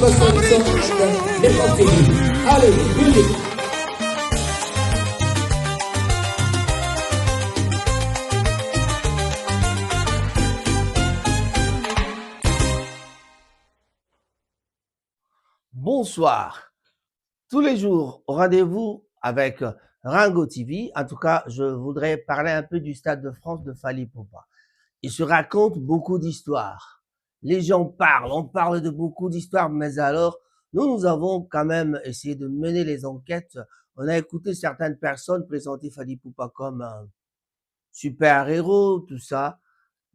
Allez, musique. Bonsoir. Tous les jours, au rendez-vous avec Rango TV. En tout cas, je voudrais parler un peu du Stade de France de Fally Ipupa. Il se raconte beaucoup d'histoires. Les gens parlent, on parle de beaucoup d'histoires, mais alors, nous avons quand même essayé de mener les enquêtes. On a écouté certaines personnes présenter Fally Ipupa comme un super-héros, tout ça.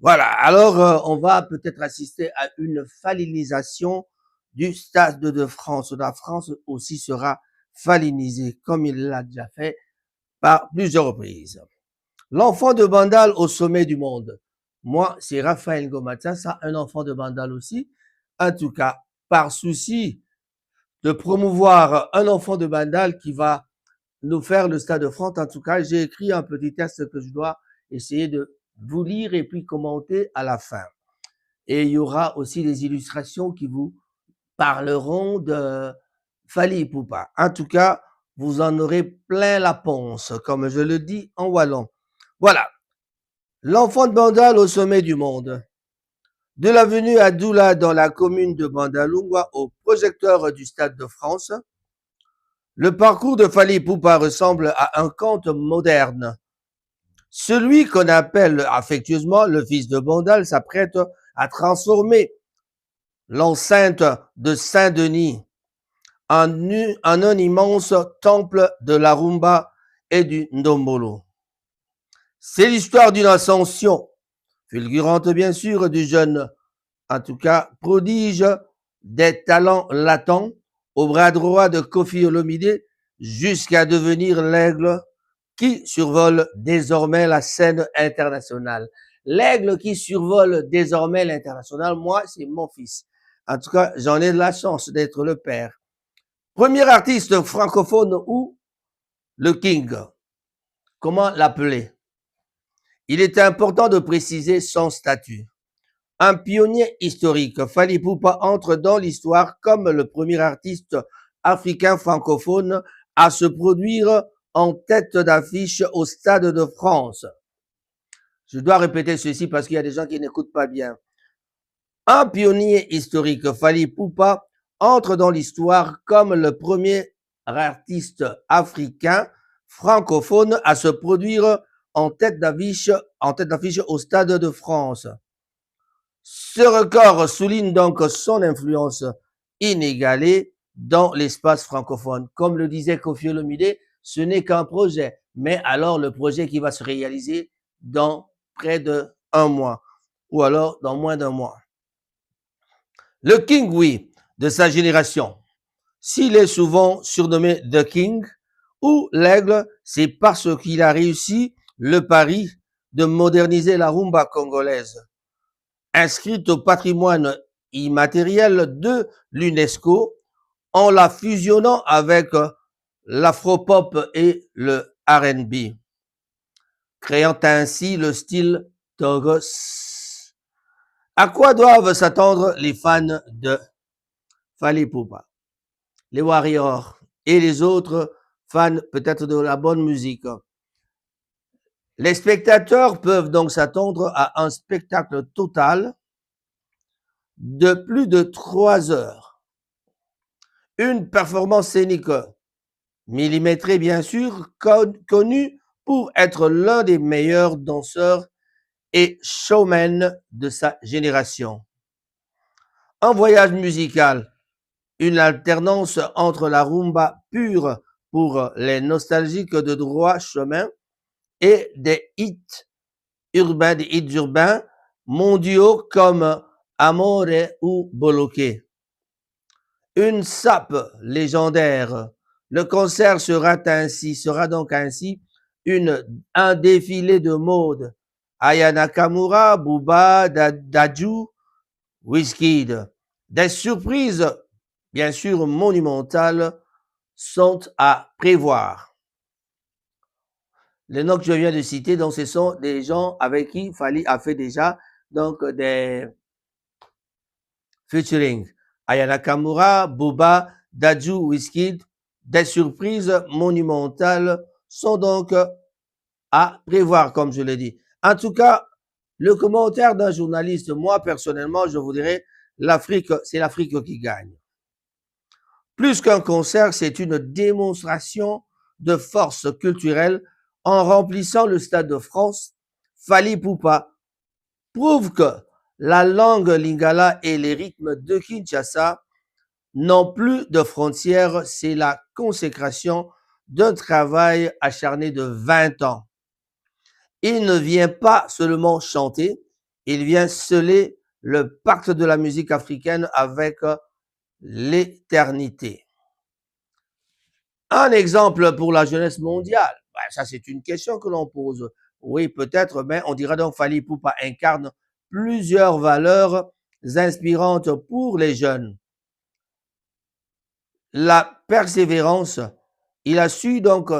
Voilà, alors on va peut-être assister à une fallinisation du Stade de France. La France aussi sera fallinisée, comme il l'a déjà fait par plusieurs reprises. L'enfant de Bandal au sommet du monde. Moi, c'est Raphaël Gomatin, ça, un enfant de Bandal aussi. En tout cas, par souci de promouvoir un enfant de Bandal qui va nous faire le Stade de France. En tout cas, j'ai écrit un petit texte que je dois essayer de vous lire et puis commenter à la fin. Et il y aura aussi des illustrations qui vous parleront de Fally Ipupa. En tout cas, vous en aurez plein la ponce, comme je le dis en wallon. Voilà. L'enfant de Bandal au sommet du monde. De l'avenue Adoula dans la commune de Bandalungwa au projecteur du Stade de France, le parcours de Fally Ipupa ressemble à un conte moderne. Celui qu'on appelle affectueusement le fils de Bandal s'apprête à transformer l'enceinte de Saint-Denis en un immense temple de la rumba et du ndombolo. C'est l'histoire d'une ascension, fulgurante bien sûr, du jeune, en tout cas prodige des talents latents, au bras droit de Koffi Olomide, jusqu'à devenir l'aigle qui survole désormais la scène internationale. L'aigle qui survole désormais l'international, moi, c'est mon fils. En tout cas, j'en ai de la chance d'être le père. Premier artiste francophone ou le King. Comment l'appeler? Il est important de préciser son statut. Un pionnier historique, Fally Ipupa entre dans l'histoire comme le premier artiste africain francophone à se produire en tête d'affiche au Stade de France. Je dois répéter ceci parce qu'il y a des gens qui n'écoutent pas bien. Un pionnier historique, Fally Ipupa, entre dans l'histoire comme le premier artiste africain francophone à se produire en tête d'affiche au Stade de France. Ce record souligne donc son influence inégalée dans l'espace francophone. Comme le disait Koffi Olomide, ce n'est qu'un projet, mais alors le projet qui va se réaliser dans près d'1 mois, ou alors dans moins d'1 mois. Le King, oui, de sa génération. S'il est souvent surnommé The King ou l'aigle, c'est parce qu'il a réussi le pari de moderniser la rumba congolaise. Inscrite au patrimoine immatériel de l'UNESCO, en la fusionnant avec l'afropop et le R&B, créant ainsi le style Togos. À quoi doivent s'attendre les fans de Fally Ipupa, les Warriors et les autres fans peut-être de la bonne musique? Les spectateurs peuvent donc s'attendre à un spectacle total de plus de 3 heures. Une performance scénique millimétrée bien sûr, connu pour être l'un des meilleurs danseurs et showmen de sa génération. Un voyage musical, une alternance entre la rumba pure pour les nostalgiques de droit chemin et des hits urbains mondiaux comme Amore ou Boloké. Une sape légendaire. Le concert sera donc ainsi un défilé de mode. Aya Nakamura, Booba, Dadju, Wizkid. Des surprises, bien sûr monumentales, sont à prévoir. Les noms que je viens de citer, donc, ce sont des gens avec qui Fally a fait déjà donc des featuring. Aya Nakamura, Boba, Dadju, Wizkid, des surprises monumentales sont donc à prévoir, comme je l'ai dit. En tout cas, le commentaire d'un journaliste, moi personnellement, je vous dirais, c'est l'Afrique qui gagne. Plus qu'un concert, c'est une démonstration de force culturelle en remplissant le Stade de France. Fally Ipupa prouve que la langue lingala et les rythmes de Kinshasa n'ont plus de frontières. C'est la consécration d'un travail acharné de 20 ans. Il ne vient pas seulement chanter, il vient sceller le pacte de la musique africaine avec l'éternité. Un exemple pour la jeunesse mondiale, ça c'est une question que l'on pose. Oui, peut-être, mais on dira donc Fally Ipupa incarne plusieurs valeurs inspirantes pour les jeunes. La persévérance, il a su donc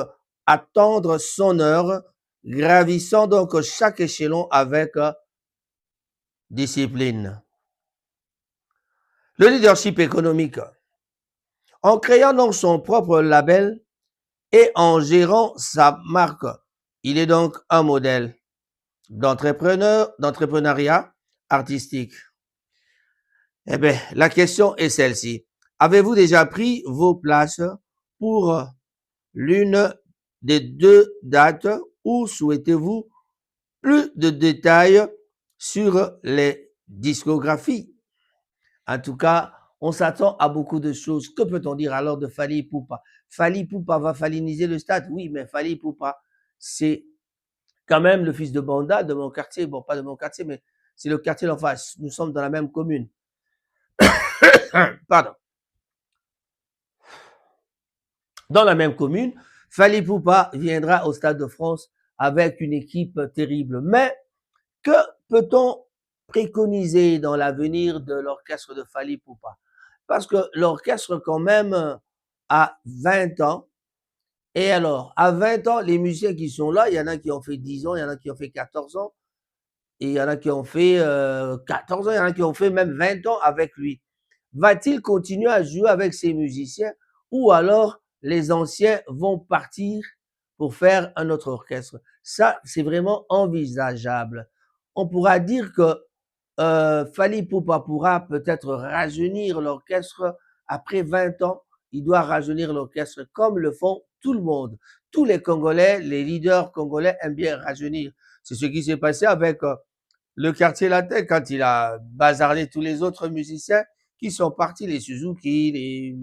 attendre son heure, gravissant donc chaque échelon avec discipline. Le leadership économique, en créant donc son propre label et en gérant sa marque, il est donc un modèle d'entrepreneuriat artistique. Eh bien, la question est celle-ci. Avez-vous déjà pris vos places pour l'une des deux dates ou souhaitez-vous plus de détails sur les discographies? En tout cas, on s'attend à beaucoup de choses. Que peut-on dire alors de Fally Ipupa? Fally Ipupa va faliniser le stade? Oui, mais Fally Ipupa, c'est quand même le fils de Banda, de mon quartier. Bon, pas de mon quartier, mais c'est le quartier d'en face. Nous sommes dans la même commune. Pardon. Dans la même commune, Fally Ipupa viendra au Stade de France avec une équipe terrible. Mais que peut-on préconiser dans l'avenir de l'orchestre de Fally Ipupa? Parce que l'orchestre, quand même, a 20 ans. Et alors, à 20 ans, les musiciens qui sont là, il y en a qui ont fait 10 ans, il y en a qui ont fait 14 ans, et il y en a qui ont fait 14 ans, il y en a qui ont fait même 20 ans avec lui. Va-t-il continuer à jouer avec ces musiciens ou alors les anciens vont partir pour faire un autre orchestre? Ça, c'est vraiment envisageable. On pourra dire que Fally Ipupa pourra peut-être rajeunir l'orchestre après 20 ans. Il doit rajeunir l'orchestre comme le font tout le monde. Tous les Congolais, les leaders congolais aiment bien rajeunir. C'est ce qui s'est passé avec le quartier latin quand il a bazardé tous les autres musiciens qui sont partis, les Suzuki, les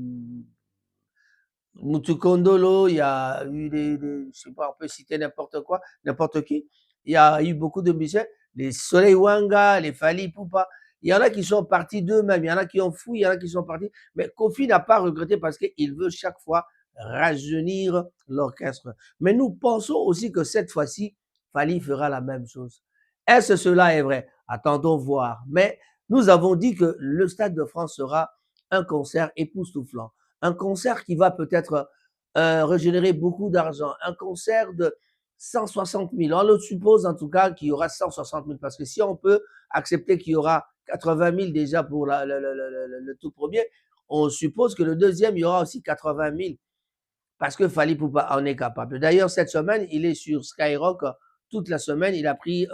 Mutukondolo, il y a eu je sais pas, on peut citer n'importe quoi, n'importe qui. Il y a eu beaucoup de musiciens, les Soleil Wanga, les Fally Ipupa. Il y en a qui sont partis d'eux-mêmes, il y en a qui ont fui, il y en a qui sont partis. Mais Kofi n'a pas regretté parce qu'il veut chaque fois rajeunir l'orchestre. Mais nous pensons aussi que cette fois-ci, Fally fera la même chose. Est-ce que cela est vrai? Attendons voir. Mais nous avons dit que le Stade de France sera un concert époustouflant. Un concert qui va peut-être régénérer beaucoup d'argent. Un concert de 160 000. On le suppose en tout cas qu'il y aura 160 000 parce que si on peut accepter qu'il y aura 80 000 déjà pour le tout premier, on suppose que le deuxième, il y aura aussi 80 000 parce que Fally Ipupa en est capable. D'ailleurs, cette semaine, il est sur Skyrock toute la semaine. Il a pris,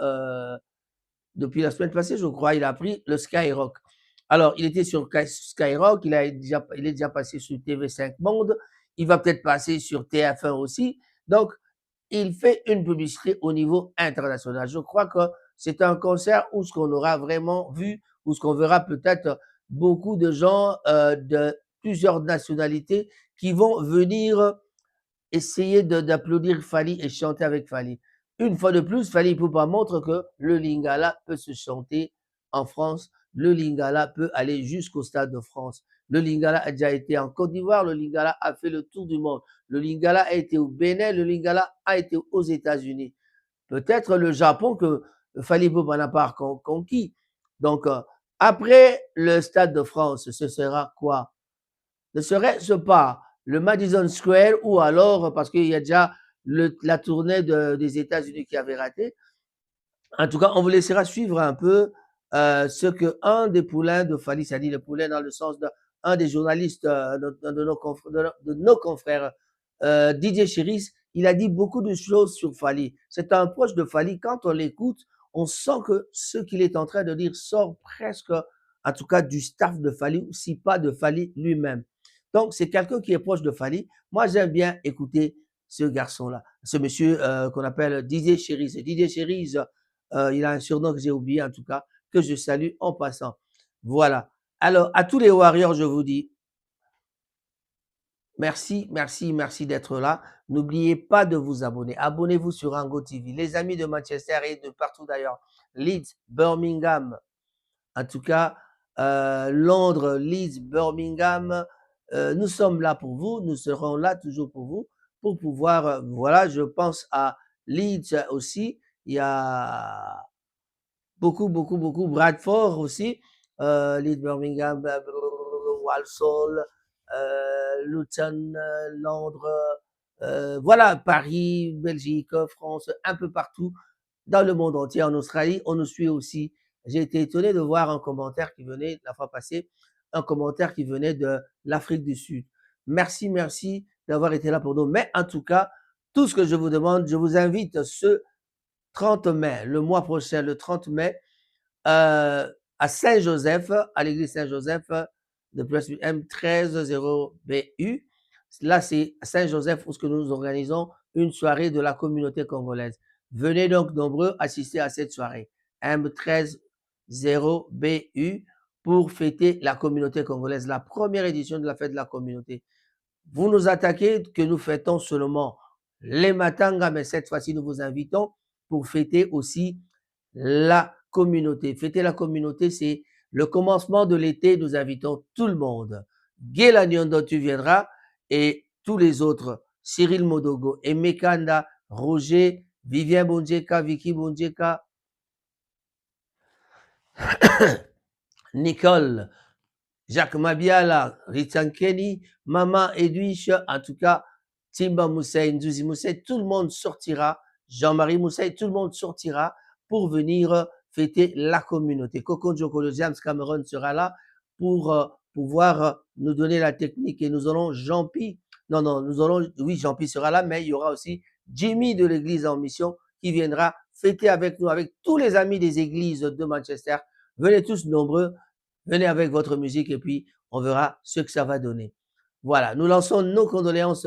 depuis la semaine passée, je crois, il a pris le Skyrock. Alors, il était sur Skyrock, il est déjà passé sur TV5 Monde, il va peut-être passer sur TF1 aussi. Donc, il fait une publicité au niveau international. Je crois que c'est un concert où ce qu'on aura vraiment vu, où ce qu'on verra peut-être beaucoup de gens de plusieurs nationalités qui vont venir essayer d'applaudir Fally et chanter avec Fally. Une fois de plus, Fally Ipupa montre que le Lingala peut se chanter en France. Le Lingala peut aller jusqu'au Stade de France. Le Lingala a déjà été en Côte d'Ivoire. Le Lingala a fait le tour du monde. Le Lingala a été au Bénin. Le Lingala a été aux États-Unis. Peut-être le Japon que Fally Ipupa n'a pas conquis. Donc, après le Stade de France, ce sera quoi? Ne serait-ce pas le Madison Square ou alors, parce qu'il y a déjà la tournée des États-Unis qui avait raté. En tout cas, on vous laissera suivre un peu ce que un des poulains de Fally, c'est-à-dire le poulain dans le sens de un des journalistes de nos confrères, Didier Chiris, il a dit beaucoup de choses sur Fally. C'est un proche de Fally. Quand on l'écoute, on sent que ce qu'il est en train de dire sort presque, en tout cas, du staff de Fally, si pas de Fally lui-même. Donc, c'est quelqu'un qui est proche de Fally. Moi, j'aime bien écouter ce garçon-là, ce monsieur qu'on appelle Didier Chiris. Et Didier Chiris, il a un surnom que j'ai oublié, en tout cas, que je salue en passant. Voilà. Alors, à tous les Warriors, je vous dis merci, merci, merci d'être là. N'oubliez pas de vous abonner. Abonnez-vous sur Rango TV. Les amis de Manchester et de partout d'ailleurs. Leeds, Birmingham, en tout cas, Londres, Leeds, Birmingham, nous sommes là pour vous. Nous serons là toujours pour vous. Pour pouvoir, voilà, je pense à Leeds aussi. Il y a beaucoup, beaucoup, beaucoup. Bradford aussi, Leeds, Birmingham, Walsall, Luton, Londres, voilà, Paris, Belgique, France, un peu partout dans le monde entier, en Australie, on nous suit aussi. J'ai été étonné de voir un commentaire qui venait, la fois passée, un commentaire qui venait de l'Afrique du Sud. Merci, merci d'avoir été là pour nous. Mais en tout cas, tout ce que je vous demande, je vous invite ce 30 mai, le mois prochain, le 30 mai, à Saint-Joseph, à l'église Saint-Joseph de Place M130BU. Là, c'est Saint-Joseph où ce que nous organisons une soirée de la communauté congolaise. Venez donc nombreux assister à cette soirée. M130BU pour fêter la communauté congolaise, la première édition de la fête de la communauté. Vous nous attaquez que nous fêtons seulement les Matanga, mais cette fois-ci, nous vous invitons pour fêter aussi la communauté. Fêter la communauté, c'est le commencement de l'été. Nous invitons tout le monde. Guéla Nyondo, tu viendras, et tous les autres, Cyril Modogo, Emekanda, Roger, Vivien Bondjeka, Vicky Bondjeka, Nicole, Jacques Mabiala, Ritan Kenny, Maman Edwige, en tout cas, Timba Moussaï, Ndouzi Moussaï, tout le monde sortira, Jean-Marie Moussaï, tout le monde sortira pour venir fêter la communauté. Coco Djokolo James Cameron sera là pour pouvoir nous donner la technique, et nous aurons Jean-Pi, oui, Jean-Pi sera là, mais il y aura aussi Jimmy de l'église en mission qui viendra fêter avec nous, avec tous les amis des églises de Manchester. Venez tous nombreux. Venez avec votre musique et puis on verra ce que ça va donner. Voilà, nous lançons nos condoléances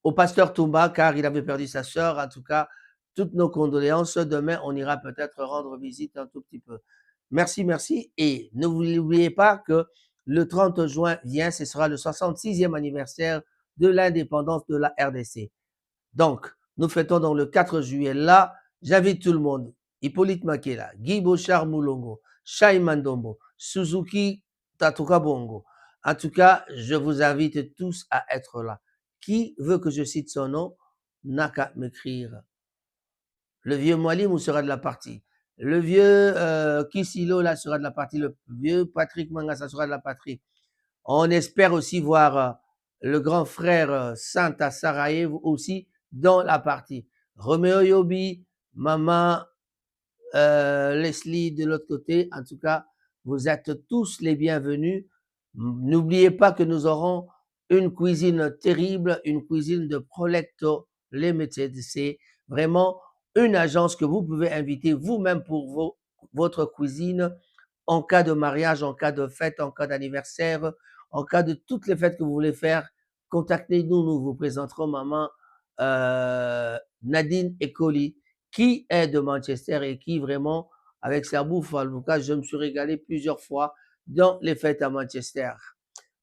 au pasteur Toumba car il avait perdu sa sœur. En tout cas, toutes nos condoléances. Demain, on ira peut-être rendre visite un tout petit peu. Merci, merci. Et ne vous n'oubliez pas que le 30 juin vient, ce sera le 66e anniversaire de l'indépendance de la RDC. Donc, nous fêtons donc le 4 juillet là. J'invite tout le monde. Hippolyte Makela, Guy Bochard Moulongo, Shai Mandombo, Suzuki Tatuka Bongo. En tout cas, je vous invite tous à être là. Qui veut que je cite son nom n'a qu'à m'écrire. Le vieux Mwalimou sera de la partie. Le vieux Kisilo là sera de la partie. Le vieux Patrick Mangasa sera de la partie. On espère aussi voir le grand frère Santa Sarajevo aussi dans la partie. Roméo Yobi, Maman Leslie de l'autre côté. En tout cas, vous êtes tous les bienvenus. N'oubliez pas que nous aurons une cuisine terrible, une cuisine de Prolecto Limited. C'est vraiment une agence que vous pouvez inviter vous-même pour votre cuisine en cas de mariage, en cas de fête, en cas d'anniversaire, en cas de toutes les fêtes que vous voulez faire. Contactez-nous, nous vous présenterons maman Nadine Ecoli, qui est de Manchester et qui vraiment, avec sa bouffe, en tout cas, je me suis régalé plusieurs fois dans les fêtes à Manchester.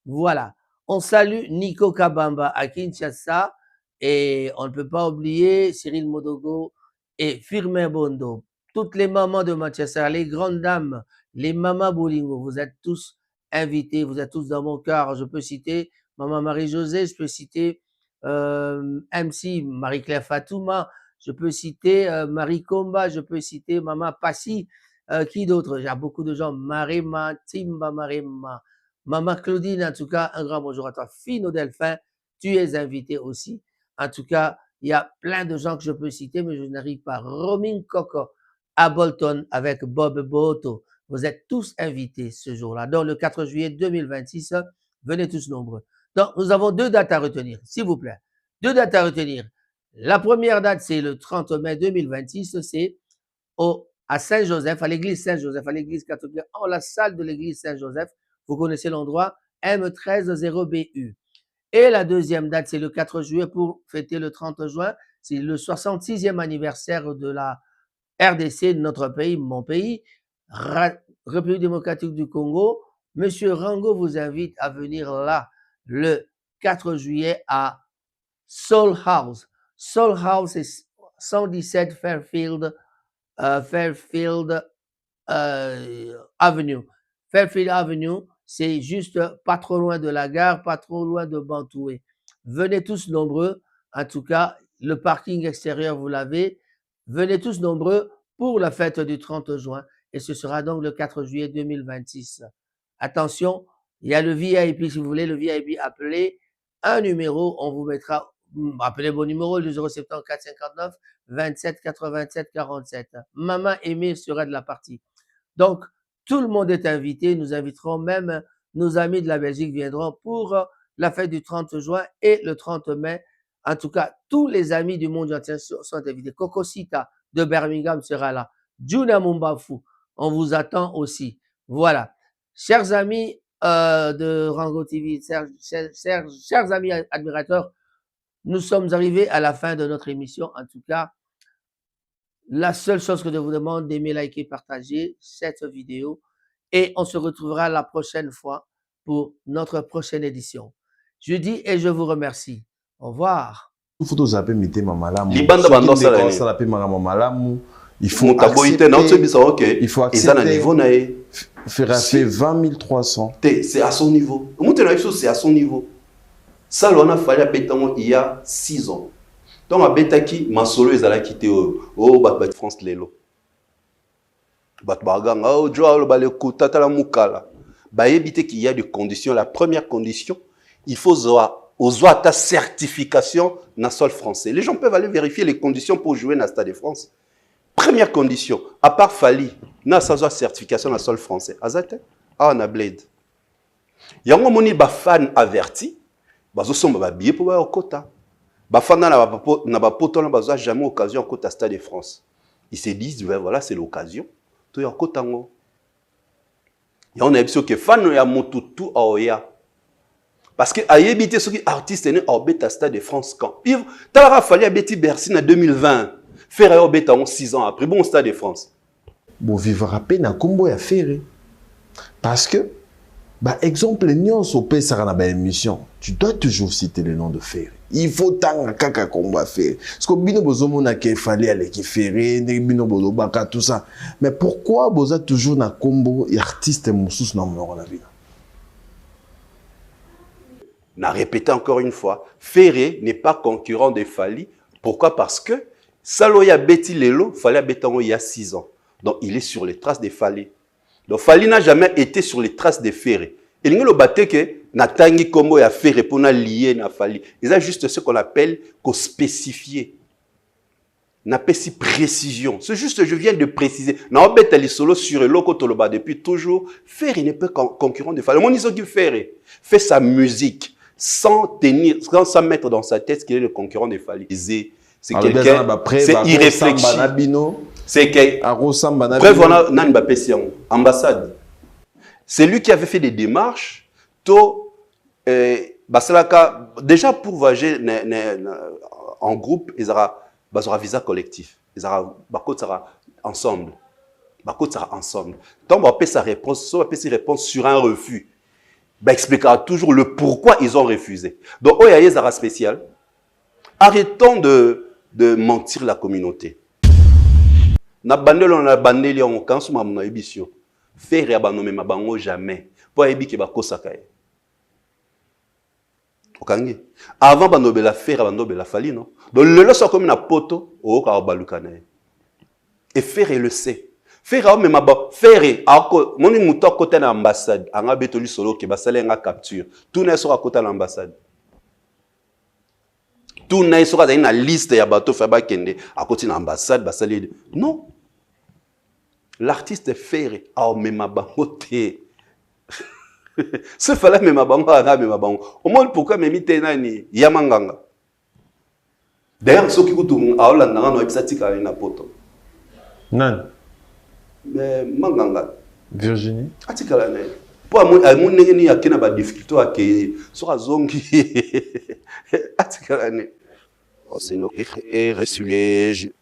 Voilà. On salue Nico Kabamba à Kinshasa et on ne peut pas oublier Cyril Modogo et Firmin Bondo. Toutes les mamans de Manchester, les grandes dames, les mamas Bolingo, vous êtes tous invités, vous êtes tous dans mon cœur. Je peux citer Maman Marie-Josée, je peux citer MC Marie-Claire Fatouma, je peux citer Marie Komba, je peux citer Maman Passy, qui d'autre? Il y a beaucoup de gens, Marema, Timba Marema, Maman Claudine, en tout cas, un grand bonjour à toi. Fino Delphin, tu es invité aussi. En tout cas, il y a plein de gens que je peux citer, mais je n'arrive pas. Romine Coco, à Bolton avec Bob Boto. Vous êtes tous invités ce jour-là. Donc, le 4 juillet 2026, venez tous nombreux. Donc, nous avons 2 dates à retenir, s'il vous plaît. 2 dates à retenir. La première date, c'est le 30 mai 2026, c'est à Saint-Joseph, à l'église Saint-Joseph, à l'église catholique, en la salle de l'église Saint-Joseph. Vous connaissez l'endroit, M130BU. Et la deuxième date, c'est le 4 juillet pour fêter le 30 juin. C'est le 66e anniversaire de la RDC, de notre pays, mon pays, République démocratique du Congo. Monsieur Rango vous invite à venir là le 4 juillet à Soul House. Soul House est 117 Fairfield Avenue. Fairfield Avenue, c'est juste pas trop loin de la gare, pas trop loin de Bantoué. Venez tous nombreux. En tout cas, le parking extérieur, vous l'avez. Venez tous nombreux pour la fête du 30 juin. Et ce sera donc le 4 juillet 2026. Attention, il y a le VIP, si vous voulez, le VIP, appelez un numéro, on vous mettra, appelez mon numéro, le 074 459 27 87 47. Maman Aimée sera de la partie. Donc, tout le monde est invité. Nous inviterons même nos amis de la Belgique viendront pour la fête du 30 juin et le 30 mai. En tout cas, tous les amis du monde entier sont invités. Coco Sita de Birmingham sera là. Juna Mumbafu, on vous attend aussi. Voilà. Chers amis de Rango TV, chers amis admirateurs, nous sommes arrivés à la fin de notre émission. En tout cas, la seule chose que je vous demande, d'aimer, liker, partager cette vidéo. Et on se retrouvera la prochaine fois pour notre prochaine édition. Je dis et je vous remercie. Au revoir. Il faut zapper mitema malamu. Libanda bando sala ni. Il faut accepter. Il faut accepter. Faire 20 300. C'est à son niveau. C'est à son niveau. Ça, on a fallu à il y a 6 ans. Donc, à Betaki, ma solo est à la quitter au Bat France Lelo. Bat Baganga, oh, Joao, le Kota, la Moukala. Bah, éviter qu'il y a des conditions. La première condition, il faut ta certification dans le sol français. Les gens peuvent aller vérifier les conditions pour jouer dans le Stade de France. Première condition, à part Fali, na sa certification dans le sol français. Azate, on a blade. Yango moni ba fan averti, bazo somba ba billet pour ba Kota. Ba fan na ba poto na bazo jamais occasion au Kota Stade de France. Ils se disent voilà, c'est l'occasion. To ya Kota ngo. Ya on a vu que fan ya motutu aoya. Parce que à éviter ceux qui artistes né au beta Stade de France quand. Il t'aura fallu à Betty Bercy en 2020. Faire au beta 6 ans après bon Stade de France. Bon vivre à peine à combo ya faire. Parce que bah exemple nyons au pays ça na ba émission. Tu dois toujours citer le nom de Ferré. Il faut tant kaka combat faire. Parce que bino bozomo na ke fallait aller qui Ferré, bino bozo baka tout ça. Mais pourquoi boza toujours na combo et artiste moussous na mon la vie? On a répété encore une fois, Ferré n'est pas concurrent de Fali. Pourquoi? Parce que Saloya Betty Lelo, Fali a Betango il y a 6 ans. Donc il est sur les traces de Fali. Donc Fali n'a jamais été sur les traces de Ferré. Et il a battu que Natangi Kombo et Ferré pour lier na Fali. Ils ont juste ce qu'on appelle spécifier. N'a pas si précision. C'est juste, je viens de préciser. N'a pas les solos sur le loco toloba depuis toujours. Ferré n'est pas concurrent de Fali. Mon iso qui Ferré fait sa musique sans tenir, sans mettre dans sa tête qu'il est le concurrent de Fali. C'est quelqu'un, c'est irréfléchi. C'est quelqu'un. Bref, on a Mbappé ambassade. C'est lui qui avait fait des démarches. Déjà pour voyager en groupe, ils auront un visa collectif. Ils auront ensemble. Ensemble. Tant on peut sa réponse, sur un refus. Expliquera toujours le pourquoi ils ont refusé. Donc, il y a des arrêts spéciaux. Arrêtons de mentir la communauté. Na bandelo na bandeli on kansu ma na émission. Faire abanomé ma bango jamais. Pour ébi ba kosaka. Okangi. Avant banobela faire banobela Fali non. Donc le lo so comme na poto o ka balukana. Et faire le sait. Faire même ba faire ako moni muto côté na ambassade anga betoli solo ke basale nga capture. Tout na so à côté l'ambassade. Tout na so ka na liste ya bato fa ba kende à côté na ambassade basale. Non. l'artiste ferré a même bangote. Ce fallait même bango a même bango. Au moins pourquoi même nani yamanganga. D'ailleurs ceux qui kutu a Hollande na no episatika na poto. Non. Mais manganga Virginie. Atikala na. Pour mon nengeni akena ba difficulté ake sera zongi. Atikala na. C'est nos et resulé.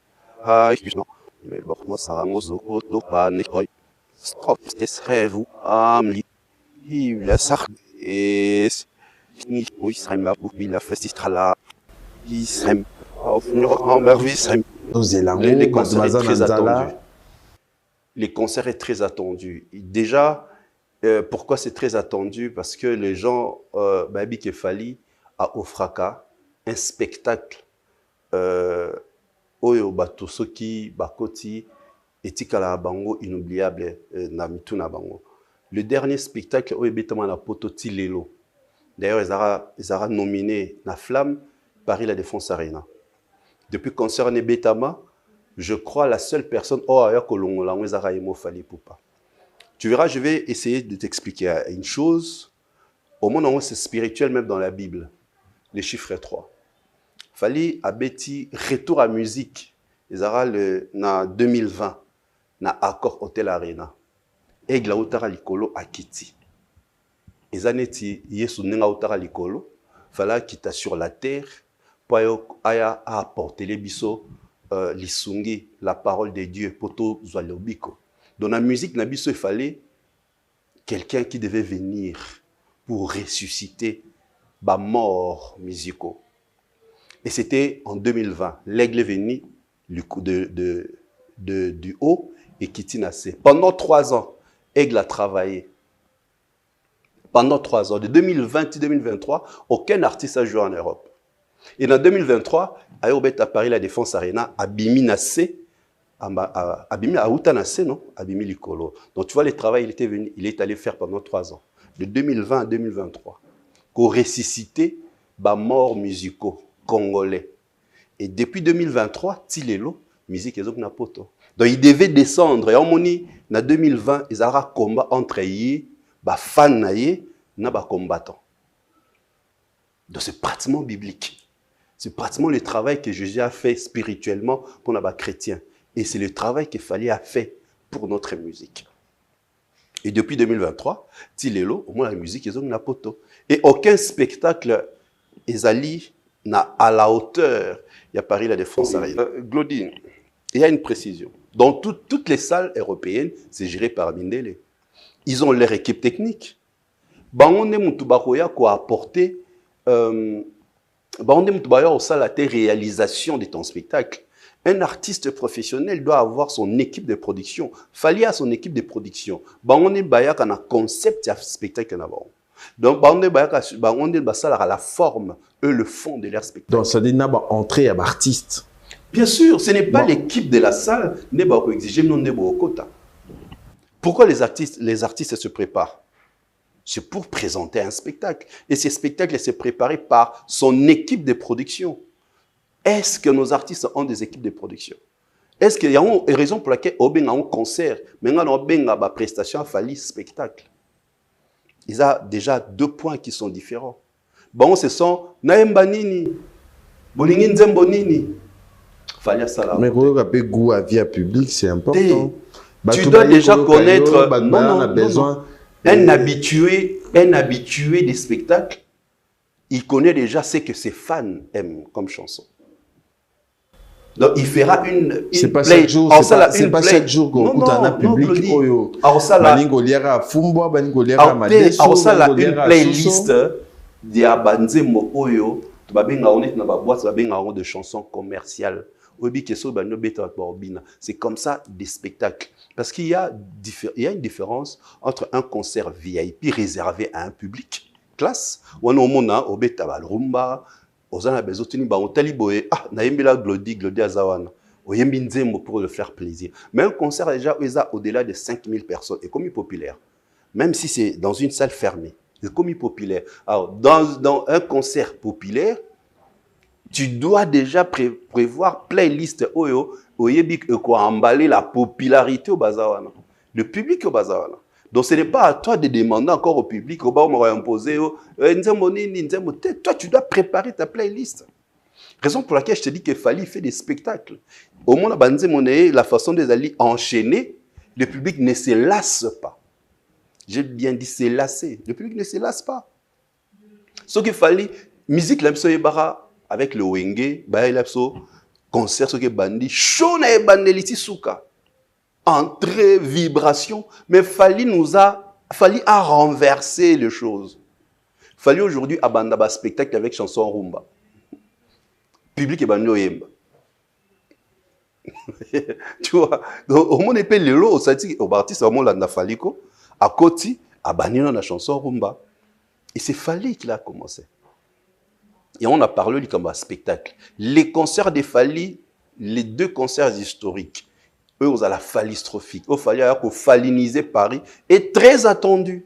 Ah, excuse-moi. Mais bon, moi, ça va, moi, ça va, stop, vous, amli, il a ça, et, il serait ma poupée, la fête, là, il serait, les concerts sont très attendus. Les concerts sont très attendus. Déjà, pourquoi c'est très attendu? Parce que les gens, Babi Kefali, à Ofraka, un spectacle, oyo bato soki bakoti etikala bango inoubliable na mituna bango. Le dernier spectacle oyo betama na poto Tilelo. D'ailleurs ils ont nominé na Flamme Paris La Défense Arena. Depuis concert ne betama, je crois la seule personne aya kolongola ngo ezara emo Fally Ipupa. Tu verras, je vais essayer de t'expliquer une chose. Au monde c'est spirituel même dans la Bible. Les chiffres 3. Fally abeti retour à musique. Ils auront na 2020 na Accor Hotel Arena. Egla utara likolo akiti. Ezaneti yesu nenga utara likolo. Fallait quitter sur la terre pour aya apporter les biso lisungi la parole de Dieu poto zwalobiko. Dans la musique na biso il fallait quelqu'un qui devait venir pour ressusciter ba morts musicaux. Et c'était en 2020. L'aigle est venu du haut et Kitinassé. Pendant 3 ans, Aigle a travaillé. Pendant 3 ans, de 2020 à 2023, aucun artiste a joué en Europe. Et en 2023, Ayobet à Paris La Défense Arena, Abimi Nassé, Abimi Aouta Nassé, non? Abimi Likolo. Donc tu vois, le travail, il est allé faire pendant 3 ans. De 2020 à 2023. Pour ressusciter les morts musicaux congolais. Et depuis 2023, Tilelo, musique est na poto. Donc il devait descendre. Et en 2020, ils ont un combat entre eux, les fans et les combattants. Donc c'est pratiquement biblique. C'est pratiquement le travail que Jésus a fait spirituellement pour les chrétiens. Et c'est le travail qu'il fallait faire pour notre musique. Et depuis 2023, Tilelo, au moins la musique est na poto. Et aucun spectacle est à la hauteur. Il y a Paris La Défense Arena. Glodine, il y a une précision. Dans toutes les salles européennes, c'est géré par Mindele. Ils ont leur équipe technique. Bangonde Moutubakoya quoi apporter Bangonde Moutubakoya au salle à réalisation de ton spectacle. Un artiste professionnel doit avoir son équipe de production. Fallait à son équipe de production. Bangonde Bayaka a un concept de spectacle là-bas. Donc, Bangonde Bassala a la forme, eux le fond de leur spectacle. Donc, ça dit qu'il entrée à l'artiste. Bien sûr, ce n'est pas l'équipe de la salle, n'est pas exigé, non, n'est pas au quota. Pourquoi les artistes se préparent? C'est pour présenter un spectacle. Et ce spectacle est préparé par son équipe de production. Est-ce que nos artistes ont des équipes de production? Est-ce qu'il y a une raison pour laquelle on a un concert, mais on a une prestation à Fally spectacle? Il y a déjà 2 points qui sont différents. Bon, ce sont Naemba Nini, Bolingin Zembo Nini. Fallait ça là. Mais quand on goût à vie publique, c'est important. Tu dois déjà connaître un habitué des spectacles. Il connaît déjà ce que ses fans aiment comme chanson. Donc il fera une c'est pas play. Chaque jour, c'est pas chaque jour qu'on écoute un public. Baningoliera Fumbo, Baningoliera Madeso, une playlist de Abanzemo Oyo. Tu vas bien on est dans la boîte, tu vas bien de chansons commerciales. C'est comme ça des spectacles. Parce qu'il y a une différence entre un concert VIP réservé à un public classe, où on a au Betabal Rumba, aux Anabezotini, on taliboé, Naïmbila Glody Azawana, au Yembinzembo pour le faire plaisir. Mais un concert déjà au-delà de 5000 personnes est commis populaire. Même si c'est dans une salle fermée, c'est commis populaire. Alors, dans un concert populaire, tu dois déjà prévoir playlist oyo oyebik quoi emballer la popularité au bazawana, le public au bazawana. Donc ce n'est pas à toi de demander encore au public au bas on va imposer toi tu dois préparer ta playlist. Raison pour laquelle je te dis que Fally fait des spectacles. Au moins la façon des alliés enchaîner, le public ne se lasse pas. J'ai bien dit se lasser. Le public ne se lasse pas. Ce qu'il fallait, musique l'amso yebara avec le wenge, bah l'amso concert ce que bandi, show na bandeliti souka, entrée vibration, mais Fally a renversé les choses. Fally aujourd'hui abandonner spectacle avec chanson rumba. Public et bandi oyemba. Tu vois, donc au monde épée le lot, ça dit au artiste vraiment la Faliko, à côté abandonner la chanson rumba. Et c'est Fally qui l'a commencé. Et on a parlé du spectacle. Les concerts de Fally, les 2 concerts historiques, eux, on a la Fallystrophique. Il fallait falliniser Paris, est très attendu.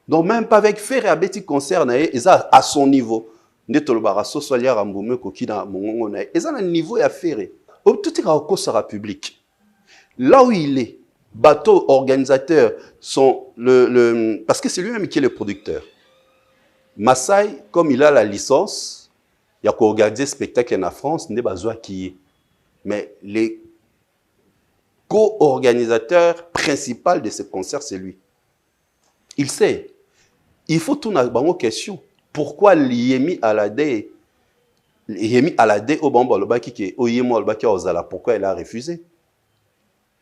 Donc même pas avec Ferré à petit concert, ils ont à son niveau. Ils ont un niveau à Ferré. Tout est au public. Là où il est, bateau organisateur sont parce que c'est lui-même qui est le producteur. Massai, comme il a la licence, il y a qu'à organiser spectacle en France, il n'est pas besoin qui est. Mais les co-organisateurs principaux de ce concert, c'est lui. Il sait. Il faut tout une question. Pourquoi Yemi Alade au Bamba pourquoi il a refusé?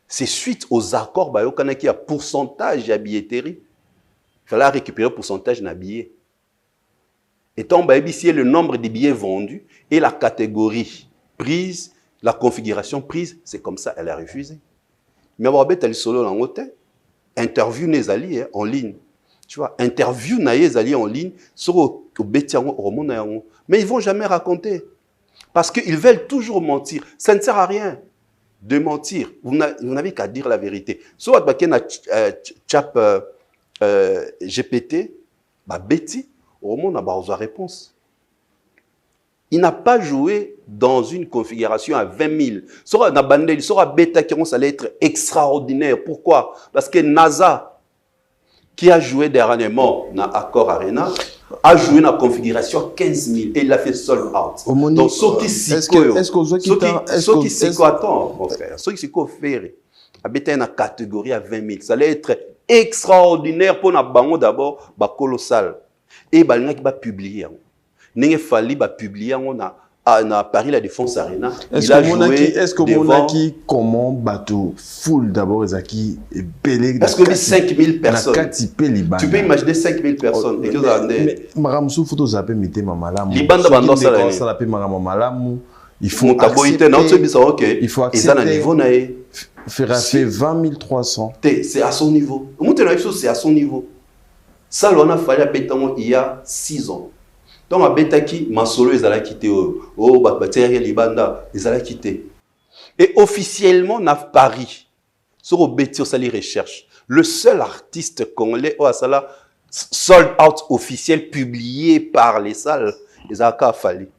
C'est suite aux accords qui a pourcentage de billetterie. Il fallait récupérer le pourcentage de billets. Et tant ici le nombre de billets vendus et la catégorie prise, la configuration prise, c'est comme ça elle a refusé. Mais on va mettre solo en hôtel, interview les alliés en ligne. Tu vois, interview les alliés en ligne sur le mais ils vont jamais raconter parce qu'ils veulent toujours mentir. Ça ne sert à rien de mentir. Vous n'avez qu'à dire la vérité. Soit chat GPT, Betty, au monde a besoin de réponse. Il n'a pas joué dans une configuration à 20 000. Sera na bandel, sera bêta qui ça allait être extraordinaire. Pourquoi? Parce que NASA, qui a joué dernièrement dans Accor Arena, a joué dans la configuration 15 000 et il a fait sold out. Donc, ceux qui s'y attendent, mon frère, ceux qui s'y fait, a bêta dans la catégorie à 20 000. Ça allait être extraordinaire pour nous d'abord, colossal. Et il va publier. Il fallait publier à Paris la Défense Arena. Est-ce que mon acquis comment bateau full d'abord est acquis et belé? Est-ce que 5 000 personnes? Tu peux imaginer 5 000 personnes. Mais Maramsou faut zapper mité mamalamu. Libanda bando ça il faut accepter. Il faut accepter. Faire 20 300. C'est à son niveau. C'est à son niveau. Ça, on a fallu à il y a 6 ans. Donc, à Betaki, Masolo, ils allaient quitter. Oh, Batteria, Libanda, ils allaient quitter. Et officiellement, on a Paris. Sur le Betty, on a recherche. Le seul artiste congolais, Sala, sold out officiel publié par les salles, ils allaient fallu.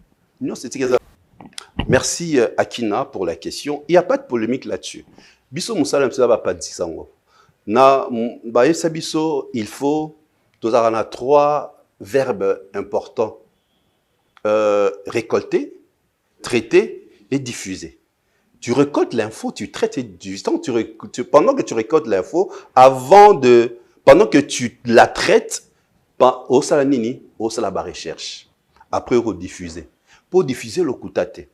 Merci, Akina, pour la question. Il n'y a pas de polémique là-dessus. Bisso Moussala, ne va pas dire ça. Il faut. Nous avons 3 verbes importants. Récolter, traiter et diffuser. Tu récoltes l'info, tu traites et diffuses. Pendant que tu récoltes l'info, pendant que tu la traites, au salanini, au salaba recherche. Après, au diffuser. Pour diffuser le kutate.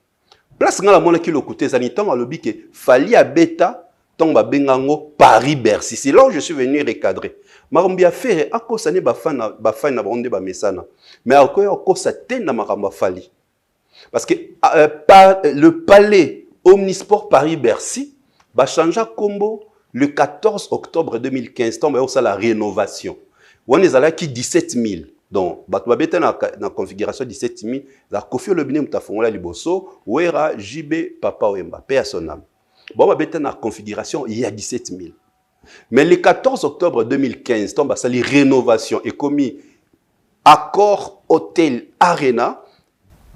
Place dans la monnaie qui le kutate, ça n'y tombe à l'objet que Fally à bêta, tombe à bengango Paris-Bercy. C'est là où je suis venu recadrer. Marambia Ferré, à cause de bafana bonde ba mesana. Mais à cause de tena maramba Fally. Parce que le palais Omnisport Paris-Bercy va changer combo le 14 octobre 2015. Tombe à la rénovation. On est allé qui 17 000. Donc, batouabete na configuration 17 000. La Kofi Olomide mutafongola liboso. Ouera JB Papa Wemba. Paix à son âme. Bon, on va configuration, il y a 17 000. Mais le 14 octobre 2015, tombe à la rénovation et commis Accor Hôtel Arena,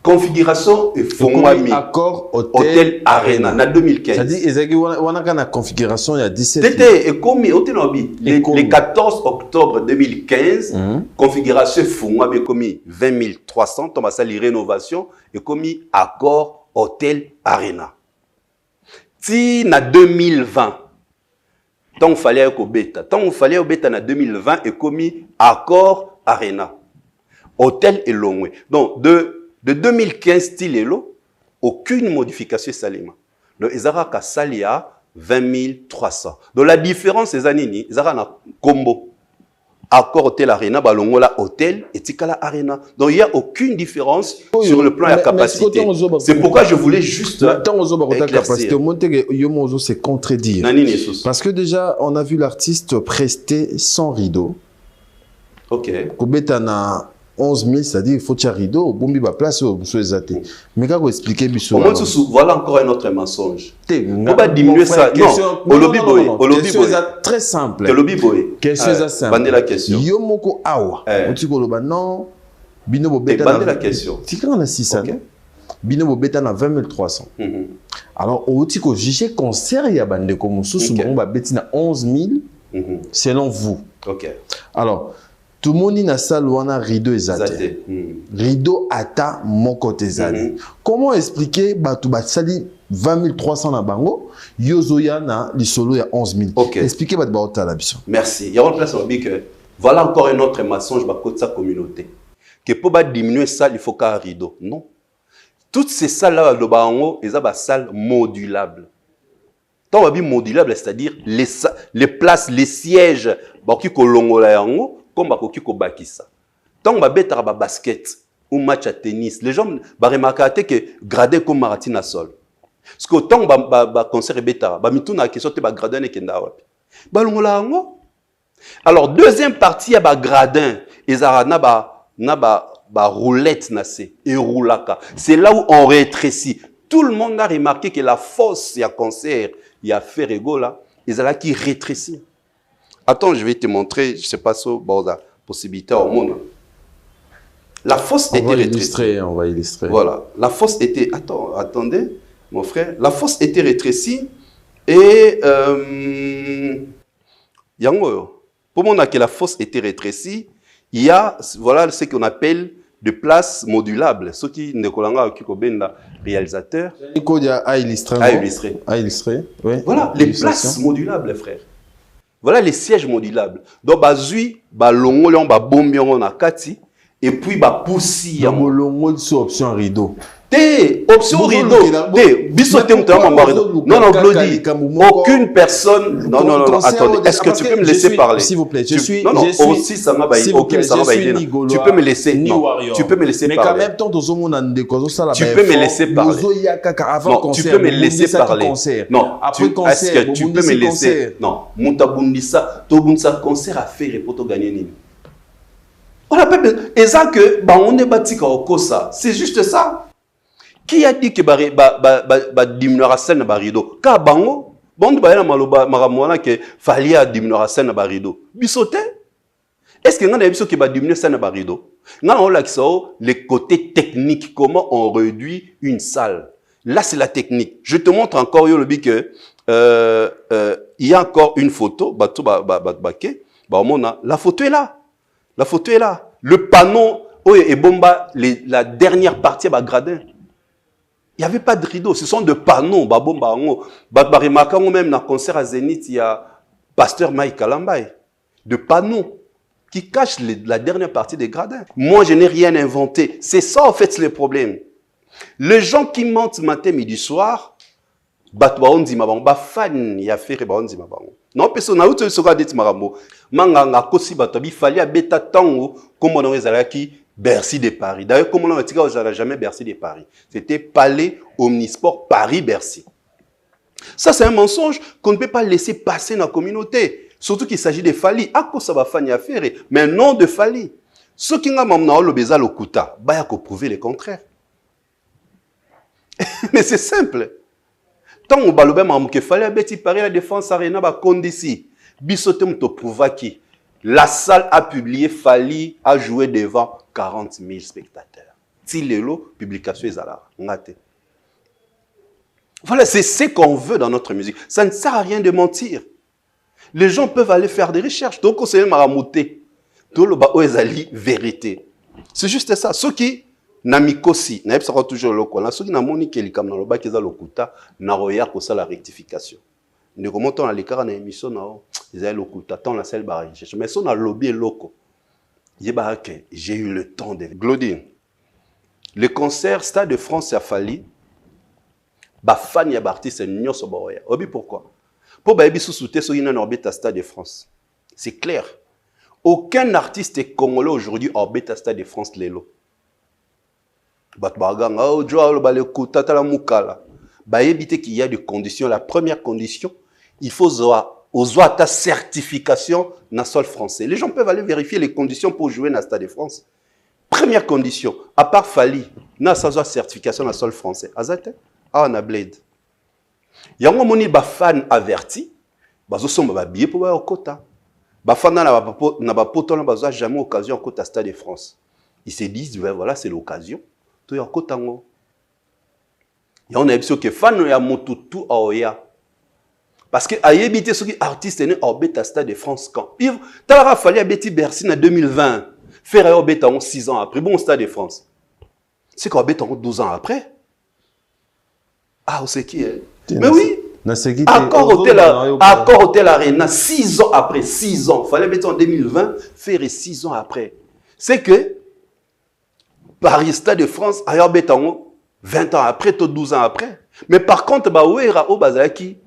configuration et fongwami accord hôtel Arena na 2015. C'est-à-dire ezaki wana kana configuration il y a 17. C'était et comme hôtel Obi le 14 octobre 2015 configuration fongwami commis 20 300 Thomas Sali rénovation et commis accord hôtel Arena. Si na 2020 tant fallait au bêta na 2020 et commis accord Arena. Hôtel et Longwe. Donc de 2015 style aucune modification salima. Donc ezara ka salia 20 300. Donc la différence c'est anini ezara na combo accord hôtel Arena balongola hôtel et tikala Arena. Donc il y a aucune différence sur le plan de la capacité. C'est pourquoi je voulais juste capacité c'est contredire. Parce que déjà on a vu l'artiste prester sans rideau. OK. Kobetana 11 000, c'est-à-dire il faut qu'il y ait un rideau, au bombi va place au monsieur Zate. Mais quand vous expliquez, voilà encore un autre mensonge. On va diminuer ça. Non, au lobby boy. Question très simple. Le lobby boy. Question simple. Bandez la question. Yomoko awa. On dit que non, bino bobeta. Bandez la question. Si on a 600, bino bobeta na 20 300. Alors au dit que juger concert il y a bandé comme sous on va bêter na 11 000 selon vous. OK. Alors tout le monde n'a salle où on a rideau et zate. Rideau ata mon côté zate. Comment expliquer tu sali 20 300 na bango yozoya na lisolo ya 11 000. Okay. Expliquez ba ota la biso. Merci. Il y a une place on dit que voilà encore un autre mensonge ba côté sa communauté. Que pour diminuer ça il faut qu'un rideau. Non. Toutes ces salles là de bango eza ba salle modulable. Tant ba bi modulable c'est-à-dire les places les sièges ba ki kolongola yango comme bakoki ko bakisa. Tant ba betara ba basket ou match à tennis, les gens ba remarquer que gradé comme Maratina sol. Parce que tant ba concert betara, ba mituna question te ba gradin et kenda wapi. Ba longola ngo. Alors deuxième partie ya ba gradin ezara na ba roulette na se et roulaka. C'est là où on rétrécit. Tout le monde a remarqué que la fosse ya concert ya Ferrego là, ezala qui rétrécit. Attends, je vais te montrer, je ne sais pas si bon, la possibilité au monde. La fosse était rétrécie. On va illustrer. Voilà. La fosse était... Attendez, mon frère. La fosse était rétrécie et... pour moi, que la fosse était rétrécie, il y a voilà, ce qu'on appelle de places modulables. Ceux qui ne connaissent pas réalisateur. À illustrer. À illustrer. Oui. Voilà, les places modulables, frère. Voilà les sièges modulables. Donc, bazui, balongo, on va bomber on a kati, et puis ba poussi. Balongo, c'est option rideau. T'es option rideau. T'es bisoté mon rideau. Non, non, Glody. Aucune personne. Non, non, non, attendez. Est-ce que tu peux me laisser parler? S'il vous plaît, je suis. Non, non, aussi, ça m'a baillé. Aucune, ça m'a baillé. Tu peux me laisser. Non, tu peux me laisser parler. Mais quand même, tant aux hommes, on a des causes, ça la tu peux me laisser parler. Non, tu peux me laisser parler. Non, après concert, est-ce que tu peux me laisser? Non, Montabundisa, Tobunsa concert à faire et pour te gagner nini. On a pas besoin. Et ça que, on est bâti au Kosa. C'est juste ça. Qui a dit que diminuer la scène na rideau? Ka bango, bon de bayana maloba maramona que fallait diminuer la scène na rideau. Bisoté? Est-ce que ngana biso que diminuer scène na rideau? Ngana on la les côtés techniques, comment on réduit une salle. Là c'est la technique. Je te montre encore yo le bi que il y a encore une photo, la photo est là. La photo est là. Le panneau et bomba la dernière partie à gradin. Il n'y avait pas de rideau, ce sont des panneaux. Même dans le concert à Zénith, il y a Pasteur Mike Kalambay. De panneaux qui cachent la dernière partie des gradins. Moi, je n'ai rien inventé. C'est ça, en fait, le problème. Les gens qui mentent matin, midi, soir, fan, il a fait non, personne n'a eu ce dit marambo. Manga kosi batobi fallait beta tango comme on a qui Bercy de Paris. D'ailleurs, comme on a dit, on n'a jamais Bercy de Paris. C'était Palais Omnisport Paris-Bercy. Ça, c'est un mensonge qu'on ne peut pas laisser passer dans la communauté. Surtout qu'il s'agit de Fali. À quoi ça va faire faire? Mais non de Fali. Ceux qui ont maintenant le béza le kuta, il faut prouver le contraire. Mais c'est simple. Tant on va le même que Fali a bêti Paris la défense arena ba condisi. Bisotem to prouvaki. La salle a publié Fali a joué devant 40 000 spectateurs. Tilelo, publication ezala. Ngate. Voilà, c'est ce qu'on veut dans notre musique. Ça ne sert à rien de mentir. Les gens peuvent aller faire des recherches. Donc, on s'est maramouté. Tout le bas ezali vérité. C'est juste ça. Ceux qui namikosi, na yebsaka toujours loko. Ceux qui namoni kelikam na loba keza lokuta, na roya kosa la rectification. Ne remontons à l'écart na émission na o, ezali lokuta, tant la selle barre. Mais son a lobby loko. J'ai eu le temps de Glodine. Le concert Stade de France a fallu. Ba fan ya artiste nyoso boya. Obi pourquoi? Pour ba ebisu souté so ina orbite Stade de France. C'est clair. Aucun artiste congolais aujourd'hui orbite Stade de France lelo. Bat baganga o jo lo bale kutata la mukala. Ba ebité qu'il y a des conditions. La première condition, il faut ta certification na sol français. Les gens peuvent aller vérifier les conditions pour jouer na Stade de France. Première condition, à part Fali, na sa certification na sol français. Azate ah na blade. Yango moni ba fan averti, bazo somba ba billet pour ba okota. Ba fan na ba poto na bazo jamais occasion okota Stade de France. Ils se disent voilà, c'est l'occasion. To ya okota ngo. Ya on a dit que fan ya motutu aoya. Parce que ayebité ceux qui artistes né orbite Stade de France quand. Tala Fali abeti Bercy en 2020. Faire orbite en 6 ans après bon Stade de France. C'est qu'on orbite en 12 ans après. Ah, c'est qui est? Mais oui, accord Hôtel Arena, 6 ans après, 6 ans. Il fallait mettre en 2020, faire 6 ans après. C'est que Paris Stade de France, ailleurs béton, 20 ans après, 12 ans après. Mais par contre, Ouera Obazaki,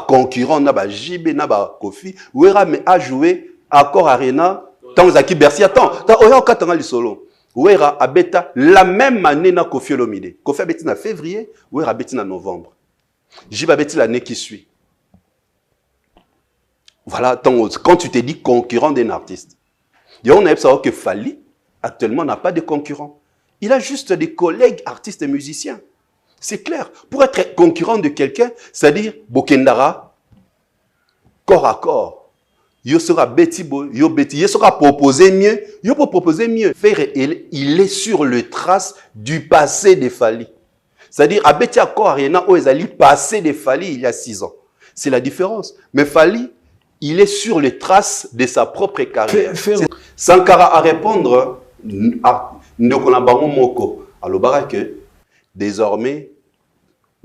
concurrent, JB, Kofi, Ouera a joué accord Arena, tant Zaki Bercy, attends, Oya Katanga li solo. Ouera abeta la même année na Kofi Olomide. Kofi abeti en février, Ouera abeti en novembre. J'y abeti l'année qui suit. Voilà, quand tu te dis concurrent d'un artiste. Et on a savoir que Fali, actuellement, n'a pas de concurrent. Il a juste des collègues artistes et musiciens. C'est clair. Pour être concurrent de quelqu'un, c'est-à-dire Bokendara, corps à corps. Yo sera betibo, yo beti, yo sera proposer mieux, yo peut proposer mieux. Faire il est sur le trace du passé de Fali. C'est-à-dire à beti accord Arena o ezali passé de Fali il y a 6 ans. C'est la différence. Mais Fali, il est sur les traces de sa propre carrière. Sankara à répondre à Ndokona Bango Moko à l'obara que désormais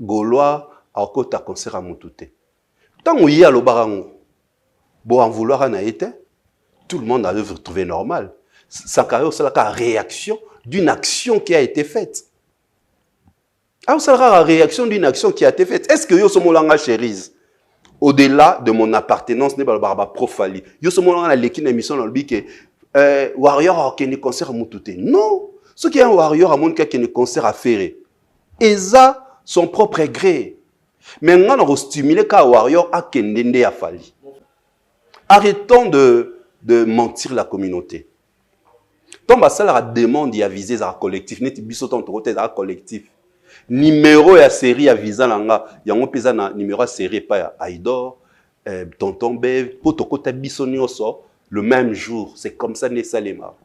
Gaulois a côté à concert à Moutouté. Tant où il y a l'obarango. Bon, en vouloir en été, tout le monde a trouvé normal. Sankara, c'est la réaction d'une action qui a été faite. Alors, c'est la réaction d'une action qui a été faite. Est-ce que yo sommes langa chérise? Au-delà de mon appartenance, n'est pas le barba profali. Yo sommes langa l'équipe d'émission dans le bic Warrior a qu'un concert à Moutouté. Non! Ce qui est un Warrior a mon cas qui ne concert à faire. Et ça, son propre gré. Maintenant, on va stimuler qu'un Warrior a qu'un dende à Fali. Arrêtons de mentir la communauté. Tant que ça la demande y a visé à collectif, n'est pas ton côté à collectif. Numéro et série à visé langa, y a un pesa na numéro à série pas Aïdor, tonton Bev, poto kota bisonioso le même jour, c'est comme ça né Salema.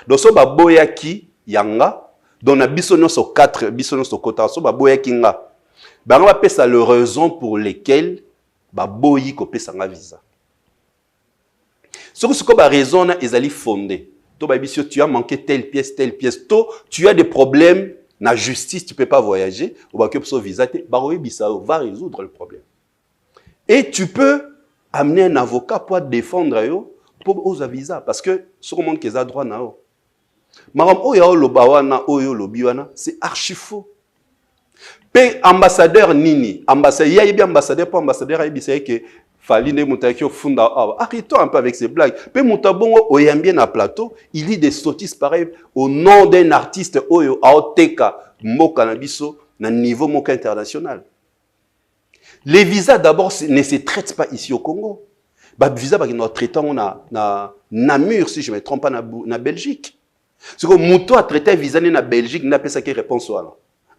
Donc so ba boya ki yanga, donc na bisonioso 4 bisonioso kota so ba boya ki nga. Ba nga pesa le raison pour lesquelles ba boyi ko pesa nga visa. Ce que la raison est fondée. Tu as manqué telle pièce. Tu as des problèmes, la justice, tu ne peux pas voyager. Va résoudre le problème. Et tu peux amener un avocat pour défendre pour aux visa. Parce que ce que monde qui a droit na c'est archi faux. Pe ambassadeur nini, ambassadeur, il y a ambassadeur pour ambassadeur, il y a que Faline Moutakio funda. Arrêtons un peu avec ces blagues. Pe Moutabongo oyambien na plateau, il lit des sottises pareilles au nom d'un artiste oyo aoteka moka na biso na niveau moka international. Les visas d'abord ne se traitent pas ici au Congo. Bah visa bah nous traitons na Namur si je me trompe pas na Belgique. C'est comme Mouto a traité visa na Belgique n'a pas ça qui réponse là.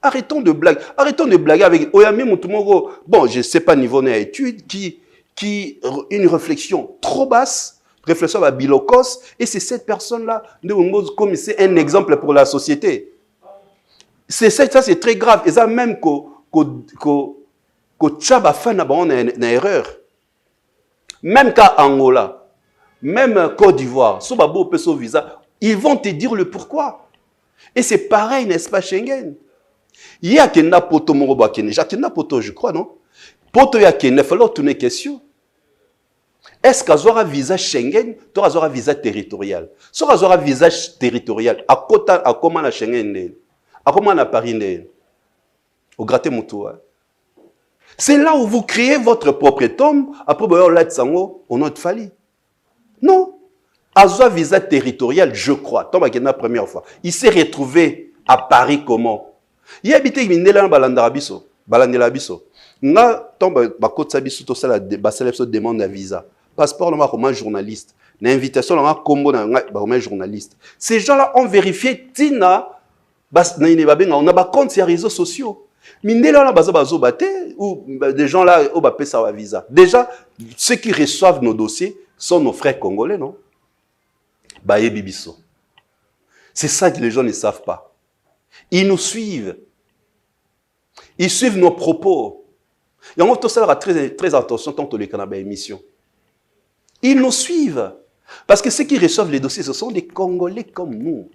Arrêtons de blaguer avec Oyame Moutumogo. Bon, je ne sais pas niveau d'une étude qui une réflexion trop basse, réflexion à bilocos, et c'est cette personne-là, comme c'est un exemple pour la société. C'est ça, c'est très grave. Et ça même que Tchaba fait une erreur. Même qu'à Angola, même Côte d'Ivoire, sur Babo Peso Visa, ils vont te dire le pourquoi. Et c'est pareil, n'est-ce pas, Schengen? Il y a Kenda Poto Moroba Kenda, Kenda Poto, je crois, non? Poto ya Kenda, il faut leur tourner question. Est-ce qu'à un visa Schengen, tu as un visa territorial? Si tu as un visa territorial, à comment la Schengen, à comment la Paris, au gratte Moutoua. C'est là où vous créez votre propre tombe, après vous avez on a fallu. Non. À un visa territorial, je crois, tombe la première fois. Il s'est retrouvé à Paris comment? Il habité Mindela Balandarabiso, Balandelabiso. Nga tombe bakotsa biso to sala demande à visa. Passeport là comme un journaliste. L'invitation là combo comme un journaliste. Ces gens-là ont vérifié tina on a pas compte sur les réseaux sociaux. Mindela là bazo baté ou des gens là au bapé ça visa. Déjà ceux qui reçoivent nos dossiers sont nos frères congolais, non? Baye bibiso. C'est ça que les gens ne savent pas. Ils nous suivent. Ils suivent nos propos. Et on va très attention tant que les Canadiens émission. Ils nous suivent. Parce que ceux qui reçoivent les dossiers, ce sont des Congolais comme nous.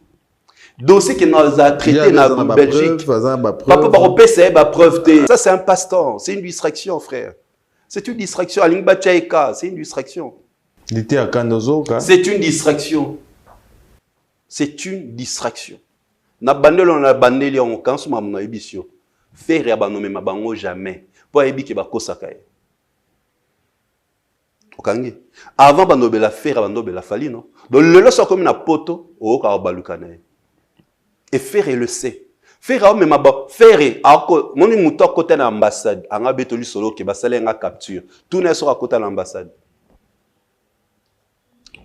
Dossiers qui nous a traités dans la Belgique. Ça, c'est un passe-temps. C'est une distraction, frère. C'est une distraction. C'est une distraction. C'est une distraction. C'est une distraction. Na bandel on a bandeli on kansu mamna émission. Faire ya banome mabango jamais. Pour ébi ba kosaka. Okangi. Avant banobela faire banobela fali non. Donc le leçon comme na poto o ka balukana. Et faire le sait. Faire même ba faire ako moni muto côté na ambassade anga betoli solo ke basala nga capture. Tout na sera côté na ambassade.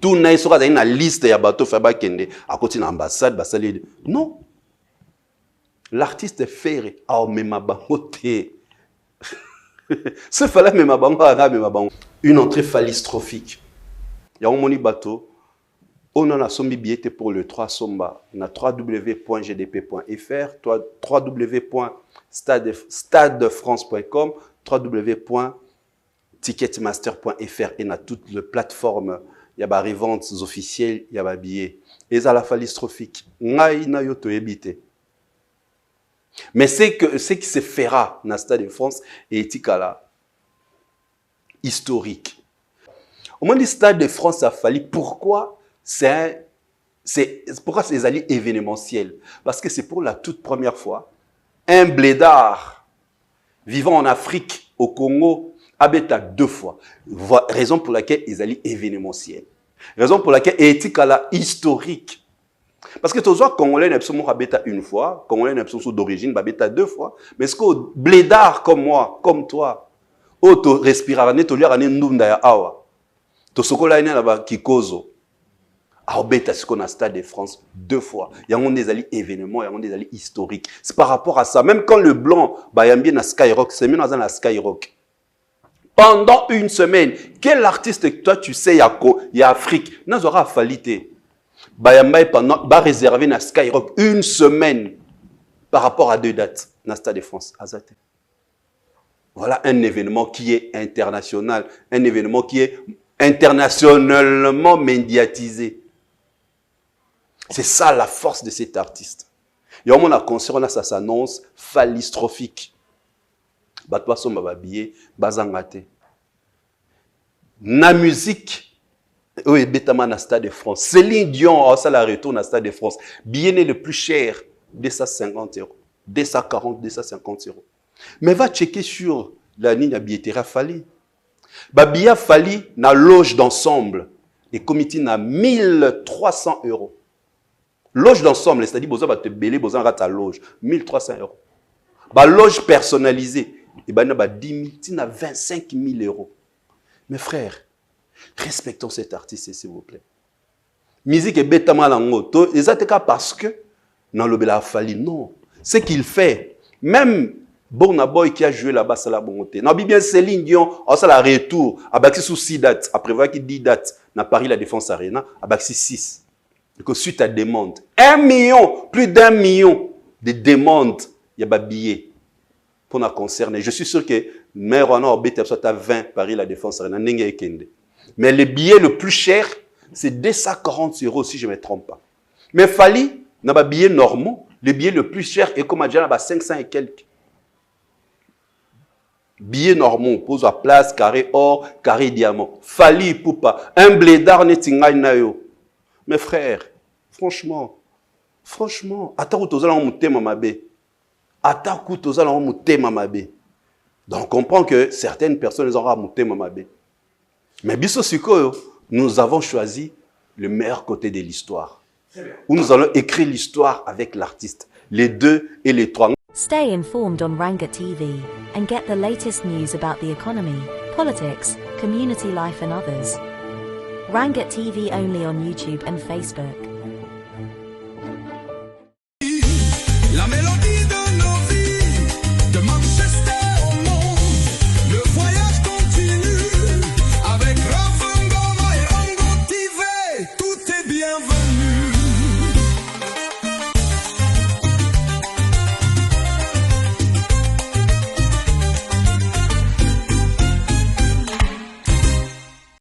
Tout na sera dans une liste ya bateau faba kende à côté na ambassade basali. Non. L'artiste fait ce fallait une entrée phallistrophique. Il y a un moni bateau. On en a sombi billet pour le 3 somba. On a www.gdp.fr, www.stadefrance.com, www.ticketmaster.fr. Et on a toutes les plateformes. Il y a des reventes officielles, il y a des billets. Et ça la phallistrophique. Ngai na yoto ebité. Mais c'est qui se fera dans le Stade de France et éthique-là, historique. Au moment du Stade de France, ça a fallu. Pourquoi c'est alliés événementiels? Parce que c'est pour la toute première fois, un blédard vivant en Afrique, au Congo, habita 2 fois. Raison pour laquelle ils allaient événementiels. Raison pour laquelle éthique-là, historique. Parce que tu vois, Congolais n'a pas habité 1 fois, Congolais n'a pas d'origine, habité 2 fois. Mais ce que blédard comme moi, comme toi, oh, tu respires, tu liras, tu n'as awa. Tu sokola ina là-bas kikozo. Habité ce qu'on a Stade de France 2 fois. Il y a des alliés événements, il y a des alliés historiques. C'est par rapport à ça. Même quand le blanc, bah, il y a bien la Skyrock, c'est même dans la Skyrock. Pendant 1 semaine, quel artiste que toi tu sais, il y a Afrique, n'a aura falité. Bayamba va réserver na Skyrock 1 semaine par rapport à 2 dates dans le Stade de France. Azate. Voilà un événement qui est international, un événement qui est internationalement médiatisé. C'est ça la force de cet artiste. Et au moment où on a ça s'annonce phallistrophique. Batwa somba babillé, bazangate. Na musique. Oui, Betama na Stade de France. Céline Dion, ça la retourne à Stade de France. Billet le plus cher, 250 €. 240, 250 €. Mais va checker sur la ligne à billetterie Fali. Babia Fali na loge d'ensemble. Les comités na 1300 €. Loge d'ensemble, c'est-à-dire que vous avez belé, vous avez ta loge. 1300 €. Ba loge personnalisée. Et ben na 10 000, na 25 000 €. Mes frères, respectons cet artiste, s'il vous plaît. Musique est bête langoto. Et ça parce que dans le Bela Fali, non. Ce qu'il fait, même Burna Boy qui a joué là-bas, c'est la bonté. Non, bien Céline Dion, ça la retour, à Baxi sous 6 dates, après voir qu'il 10 dates, dans Paris la Défense Arena, à Baxi 6. Et que suite à demande, 1 million, plus d'1 million des demandes, il y a des billets pour nous concerner. Je suis sûr que maire on a obété à 20 Paris la Défense. Mais le billet le plus cher, c'est 240 € si je ne me trompe pas. Mais Fali, n'a pas billet normaux. Le billet le plus cher est comme à dire 500 et quelques. Billets normaux, pose à place, carré or, carré diamant. Fali, poupa, un blédard netingay nayo. Mes frères, franchement, attends que tu as un mamabe. Attends que tu as un mamabe. Donc, on comprend que certaines personnes ont un mamabe. Mais biso siko, nous avons choisi le meilleur côté de l'histoire. Où nous allons écrire l'histoire avec l'artiste. Les 2 et les 3. Stay informed on Ranga TV and get the latest news about the economy, politics, community life and others. Ranga TV only on YouTube and Facebook.